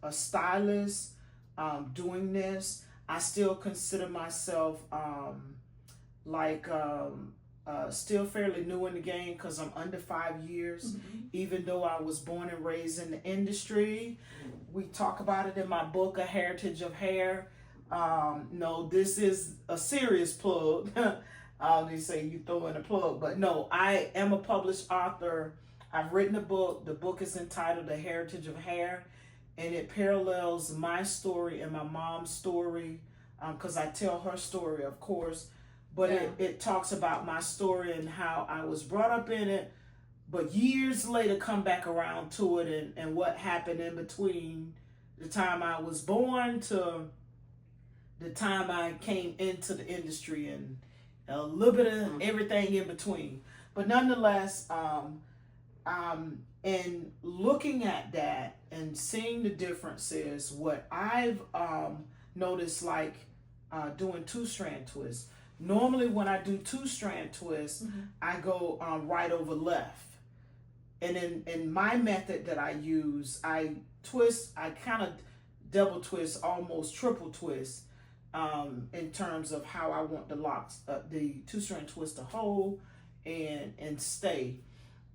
a stylist doing this. I still consider myself still fairly new in the game because I'm under 5 years, even though I was born and raised in the industry. We talk about it in my book, A Heritage of Hair. No, this is a serious plug. They say you throw in a plug, but no, I am a published author. I've written a book. The book is entitled A Heritage of Hair, and it parallels my story and my mom's story, because I tell her story, of course, but it talks about my story and how I was brought up in it, but years later come back around to it, and what happened in between the time I was born to the time I came into the industry, and a little bit of everything in between. But nonetheless, and looking at that and seeing the differences, what I've noticed, like doing 2-strand twists. Normally when I do 2-strand twists, I go right over left. And in my method that I use, I kind of double twist, almost triple twist, in terms of how I want the locks, the 2-strand twist to hold and stay.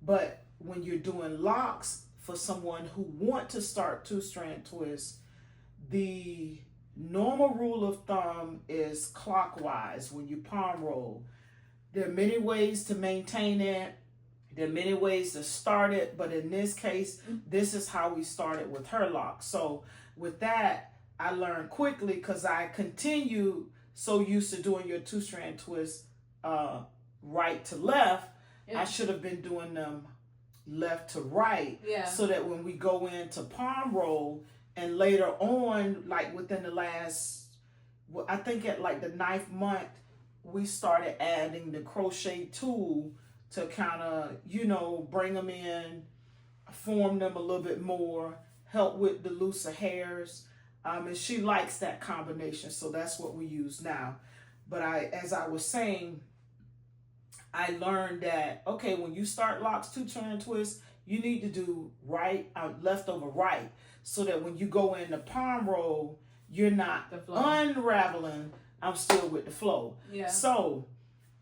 But when you're doing locks for someone who want to start 2-strand twists, the normal rule of thumb is clockwise when you palm roll. There are many ways to maintain it. There are many ways to start it, but in this case, this is how we started with her lock. So with that, I learned quickly, because I continue so used to doing your 2-strand twist right to left. I should have been doing them left to right, so that when we go into palm roll, and later on, like within the last, I think at like the 9th month, we started adding the crochet tool to kind of, bring them in, form them a little bit more, help with the looser hairs. And she likes that combination, so that's what we use now. But as I was saying, I learned that, okay, when you start locks 2-strand twist, you need to do left over right, so that when you go in the palm roll, you're not unraveling. I'm still with the flow. So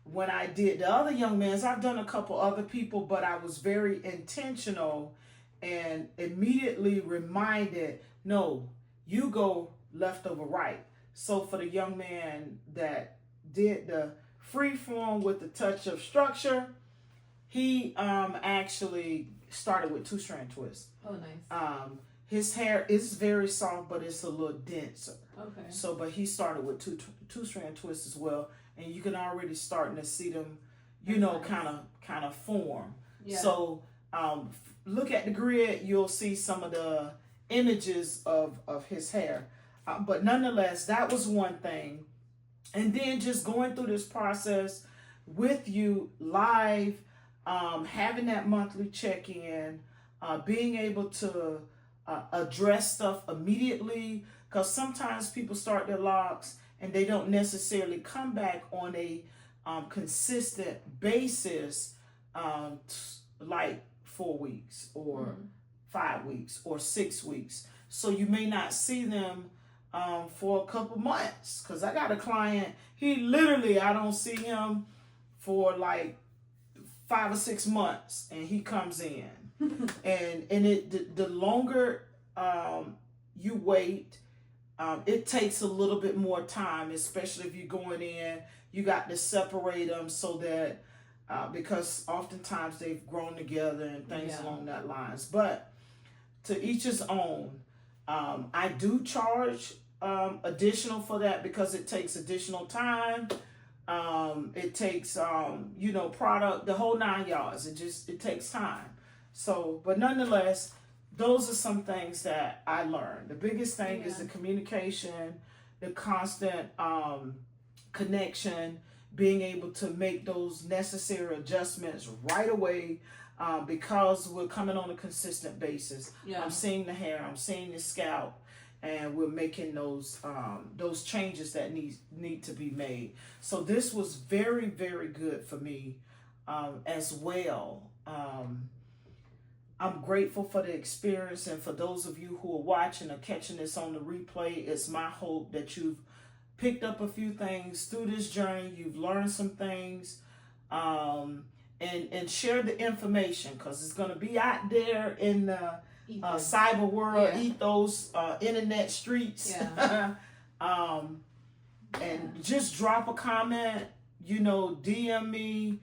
when I did the other young man's, I've done a couple other people, but I was very intentional and immediately reminded, no, you go left over right. So for the young man that did the free form with the touch of structure, he actually started with 2-strand twist. Oh, nice. His hair is very soft, but it's a little denser. Okay. So, but he started with 2-strand twist as well, and you can already starting to see them, kind of form. So, look at the grid. You'll see some of the images of his hair. But nonetheless, that was one thing. And then just going through this process with you live, having that monthly check-in, being able to address stuff immediately, because sometimes people start their locks and they don't necessarily come back on a consistent basis, like 4 weeks or 5 weeks or 6 weeks. So you may not see them for a couple months, because I got a client, he literally, I don't see him for like 5 or 6 months, and he comes in. and the longer you wait, it takes a little bit more time, especially if you're going in. You got to separate them so that because oftentimes they've grown together and things along that lines. But to each his own. I do charge additional for that, because it takes additional time. It takes product, the whole 9 yards. It takes time. So, but nonetheless, those are some things that I learned. The biggest thing is the communication, the constant connection, being able to make those necessary adjustments right away, because we're coming on a consistent basis. I'm seeing the hair, I'm seeing the scalp, and we're making those changes that need to be made. So this was very, very good for me as well. I'm grateful for the experience, and for those of you who are watching or catching this on the replay, it's my hope that you've picked up a few things through this journey. You've learned some things, and share the information, because it's going to be out there in the cyber world, ethos, internet streets. Yeah. And just drop a comment, DM me,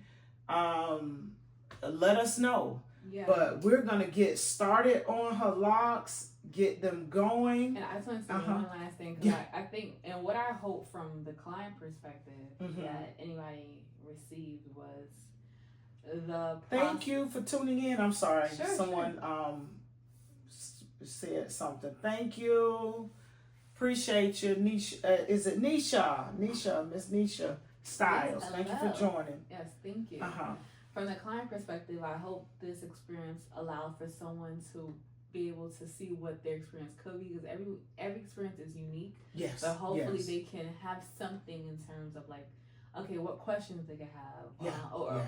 let us know. Yeah. But we're going to get started on her locks, get them going. And I just want to say one last thing, because I think, and what I hope from the client perspective that anybody received was Thank you for tuning in. I'm sorry. Someone said something. Thank you. Appreciate you. Nisha, is it Nisha? Miss Nisha Styles. Yes, thank you for joining. Yes, thank you. From the client perspective, I hope this experience allowed for someone to be able to see what their experience could be, because every experience is unique. Yes. But hopefully they can have something in terms of like, okay, what questions they could have, or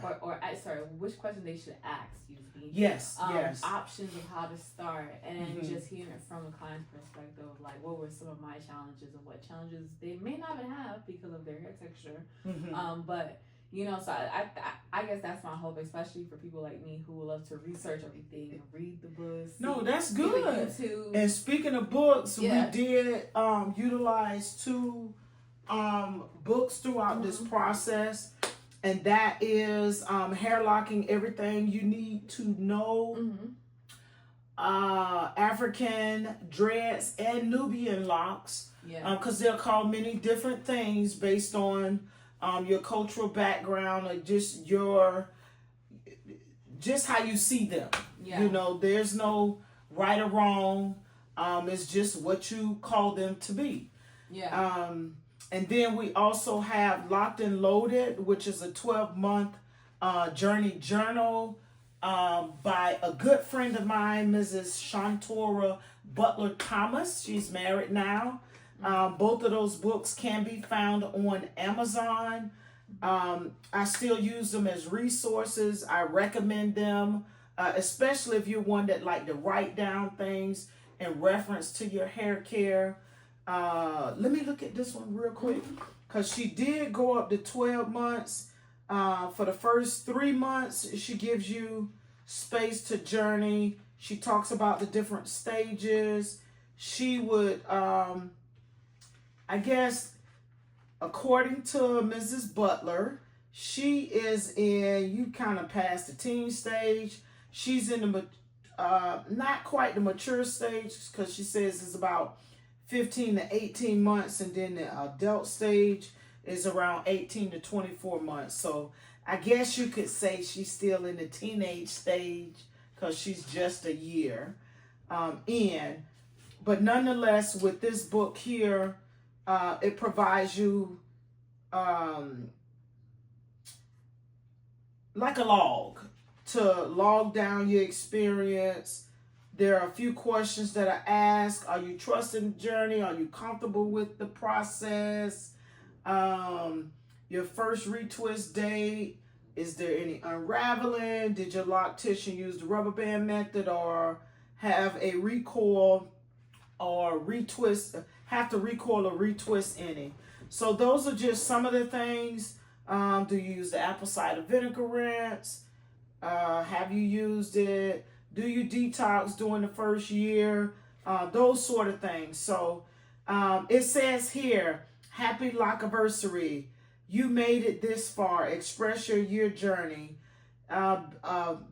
which question they should ask. Excuse me. Yes. Options of how to start, and just hearing it from a client's perspective, like what were some of my challenges and what challenges they may not even have because of their hair texture. But so I guess that's my hope, especially for people like me who love to research everything, read the books. No, that's good. YouTube. And speaking of books, we did utilize 2 books throughout this process, and that is Hair Locking, Everything You Need to Know, African Dreads and Nubian Locks, because they're called many different things based on your cultural background, or just how you see them. There's no right or wrong. It's just what you call them to be. And then we also have Locked and Loaded, which is a 12-month journey journal by a good friend of mine, Mrs. Shantora Butler Thomas. She's married now. Both of those books can be found on Amazon. I still use them as resources. I recommend them, especially if you're one that like to write down things in reference to your hair care. Let me look at this one real quick, because she did go up to 12 months. For the first 3 months, she gives you space to journey. She talks about the different stages. She would, I guess, according to Mrs. Butler, she is you kind of past the teen stage. She's in the, not quite the mature stage, because she says it's about 15 to 18 months, and then the adult stage is around 18 to 24 months. So I guess you could say she's still in the teenage stage, because she's just a year in. But nonetheless, with this book here, it provides you like a log to log down your experience. There are a few questions that are asked. Are you trusting the journey? Are you comfortable with the process? Your first retwist date. Is there any unraveling? Did your loctician use the rubber band method, or have a recoil or retwist, have to recoil or retwist any? So those are just some of the things. Do you use the apple cider vinegar rinse? Have you used it? Do you detox during the first year? Those sort of things. So it says here, happy lockiversary. You made it this far. Express your year journey.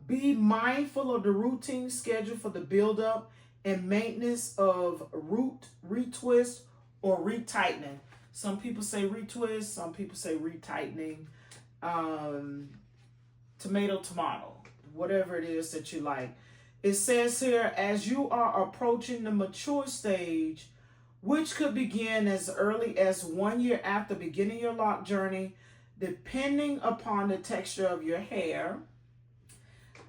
Be mindful of the routine schedule for the buildup and maintenance of root retwist or retightening. Some people say retwist, some people say retightening. Tomato, whatever it is that you like. It says here, as you are approaching the mature stage, which could begin as early as 1 year after beginning your lock journey, depending upon the texture of your hair,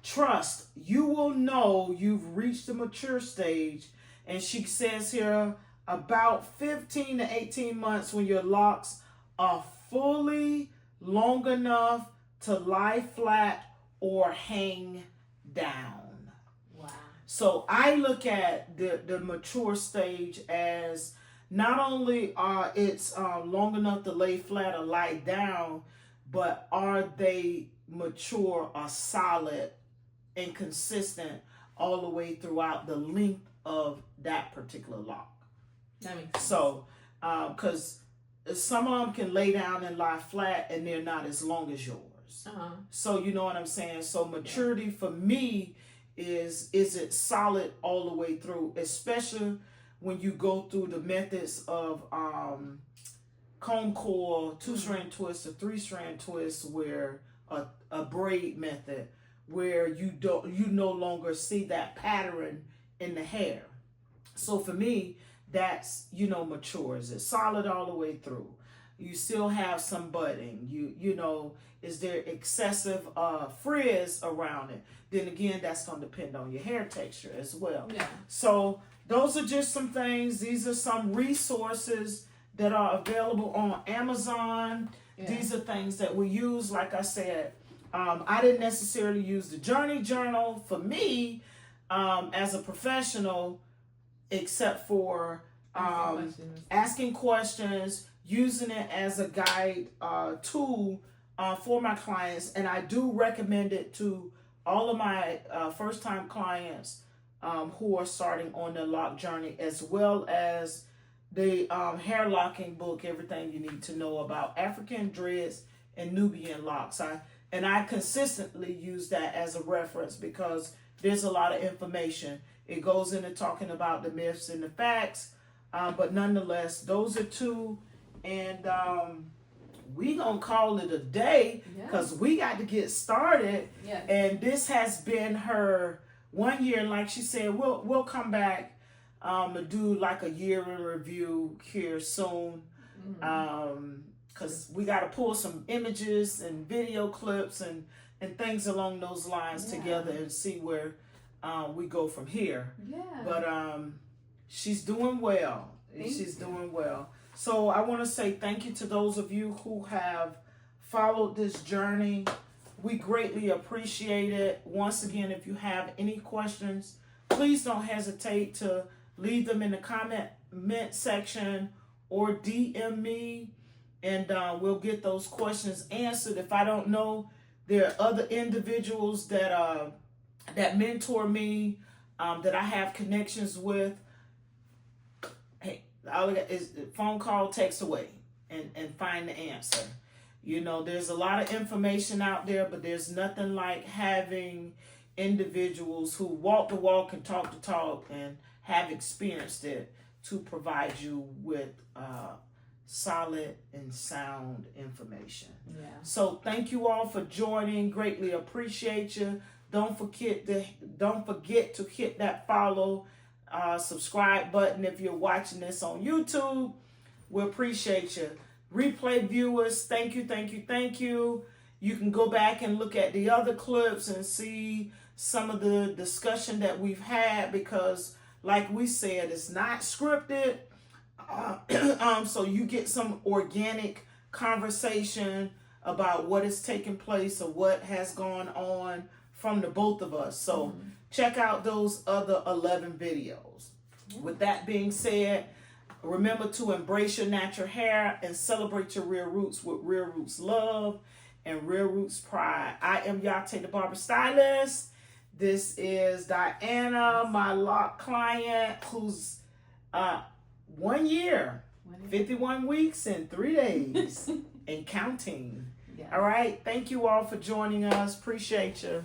trust, you will know you've reached the mature stage. And she says here, about 15 to 18 months when your locks are fully long enough to lie flat or hang down. Wow. So I look at the mature stage as not only are it's long enough to lay flat or lie down, but are they mature or solid and consistent all the way throughout the length of that particular lock. That makes sense. So, because some of them can lay down and lie flat and they're not as long as yours. So you know what I'm saying? So maturity for me is it solid all the way through, especially when you go through the methods of comb coil, 2-strand twist, or 3-strand twist, where a braid method, where you no longer see that pattern in the hair. So for me, that's, mature. Is it solid all the way through? You still have some budding. Is there excessive frizz around it? Then again, that's going to depend on your hair texture as well. Yeah. So those are just some things. These are some resources that are available on Amazon. Yeah. These are things that we use. Like I said, I didn't necessarily use the Journey Journal for me as a professional, except for asking questions, using it as a guide tool for my clients. And I do recommend it to all of my first-time clients who are starting on their lock journey, as well as the hair locking book, Everything You Need to Know About African Dreads and Nubian Locks. I consistently use that as a reference because there's a lot of information. It goes into talking about the myths and the facts, but nonetheless, those are two, and we gonna call it a day because we got to get started. Yeah. And this has been her 1 year, and like she said, we'll come back to do like a year in review here soon. Because we got to pull some images and video clips and things along those lines together and see where we go from here. Yeah. But she's doing well. She's doing well. So I want to say thank you to those of you who have followed this journey. We greatly appreciate it. Once again, if you have any questions, please don't hesitate to leave them in the comment section or DM me. And we'll get those questions answered. If I don't know, there are other individuals that mentor me, that I have connections with. Hey, all I got is phone call, text away, and find the answer. There's a lot of information out there, but there's nothing like having individuals who walk the walk and talk the talk and have experienced it to provide you with solid and sound information. Yeah. So thank you all for joining. Greatly appreciate you. Don't forget to hit that follow, subscribe button if you're watching this on YouTube. We appreciate you. Replay viewers, thank you. You can go back and look at the other clips and see some of the discussion that we've had, because like we said, it's not scripted. So you get some organic conversation about what is taking place or what has gone on from the both of us. So check out those other 11 videos. With that being said, remember to embrace your natural hair and celebrate your real roots with Real Roots Love and Real Roots Pride. I am Yate the Barber Stylist. This is Diana, my lock client, who's 1 year, 51 weeks and 3 days and counting. Yes. All right. Thank you all for joining us. Appreciate you.